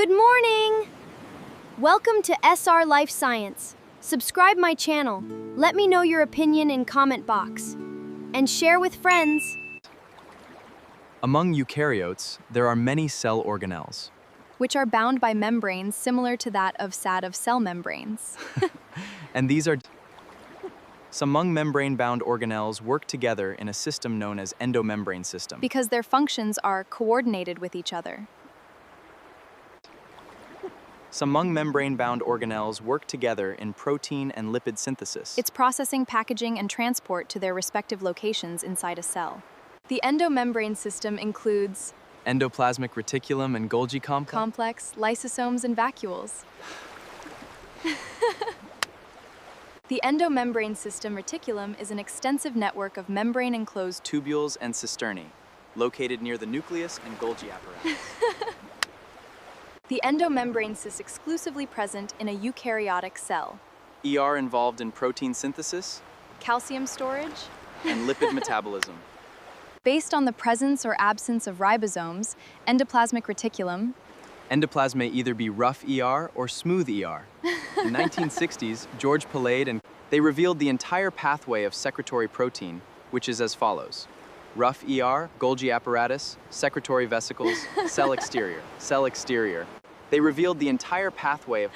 Good morning! Welcome to SR Life Science. Subscribe my channel. Let me know your opinion in comment box. And share with friends. Among eukaryotes, there are many cell organelles. Which are bound by membranes similar to that of cell membranes. And these are some membrane-bound organelles work together in a system known as endomembrane system. Because their functions are coordinated with each other. Some membrane-bound organelles work together in protein and lipid synthesis. Its processing, packaging, and transport to their respective locations inside a cell. The endomembrane system includes Endoplasmic reticulum and Golgi complex, lysosomes, and vacuoles. The endomembrane system reticulum is an extensive network of membrane-enclosed tubules and cisternae, located near the nucleus and Golgi apparatus. The endomembrane is exclusively present in a eukaryotic cell. ER involved in protein synthesis, Calcium storage, and lipid metabolism. Based on the presence or absence of ribosomes, endoplasmic reticulum. Endoplasm may either be rough ER or smooth ER. In the 1960s, George Palade and they revealed the entire pathway of secretory protein, which is as follows. Rough ER, Golgi apparatus, secretory vesicles, cell exterior. They revealed the entire pathway of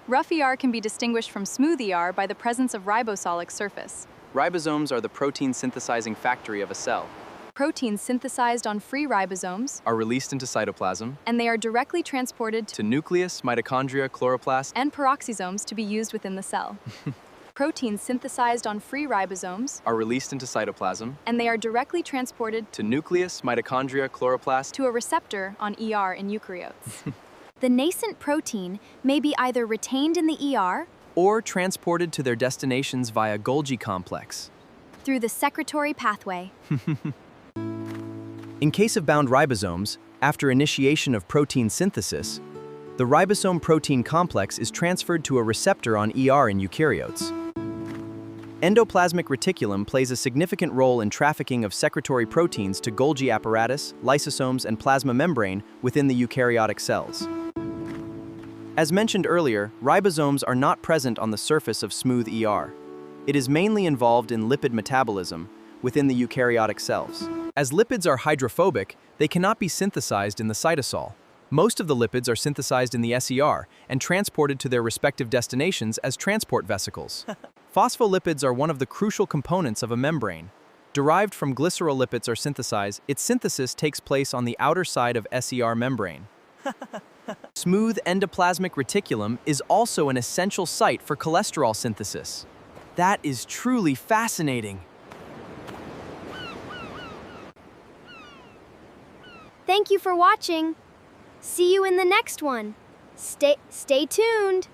Rough ER can be distinguished from smooth ER by the presence of ribosolic surface. Ribosomes are the protein synthesizing factory of a cell. Proteins synthesized on free ribosomes Are released into cytoplasm, and they are directly transported to nucleus, mitochondria, chloroplast, and peroxisomes to be used within the cell. Proteins synthesized on free ribosomes are released into cytoplasm, and they are directly transported to nucleus, mitochondria, chloroplast, to a receptor on ER in eukaryotes. The nascent protein may be either retained in the ER or transported to their destinations via Golgi complex. through the secretory pathway. In case of bound ribosomes, after initiation of protein synthesis, the ribosome protein complex is transferred to a receptor on ER in eukaryotes. Endoplasmic reticulum plays a significant role in trafficking of secretory proteins to Golgi apparatus, lysosomes, and plasma membrane within the eukaryotic cells. As mentioned earlier, ribosomes are not present on the surface of smooth ER. It is mainly involved in lipid metabolism within the eukaryotic cells. As lipids are hydrophobic, they cannot be synthesized in the cytosol. Most of the lipids are synthesized in the SER and transported to their respective destinations as transport vesicles. Phospholipids are one of the crucial components of a membrane. Derived from glycerolipids are synthesized, its synthesis takes place on the outer side of SER membrane. Smooth endoplasmic reticulum is also an essential site for cholesterol synthesis. That is truly fascinating. Thank you for watching. See you in the next one. Stay tuned.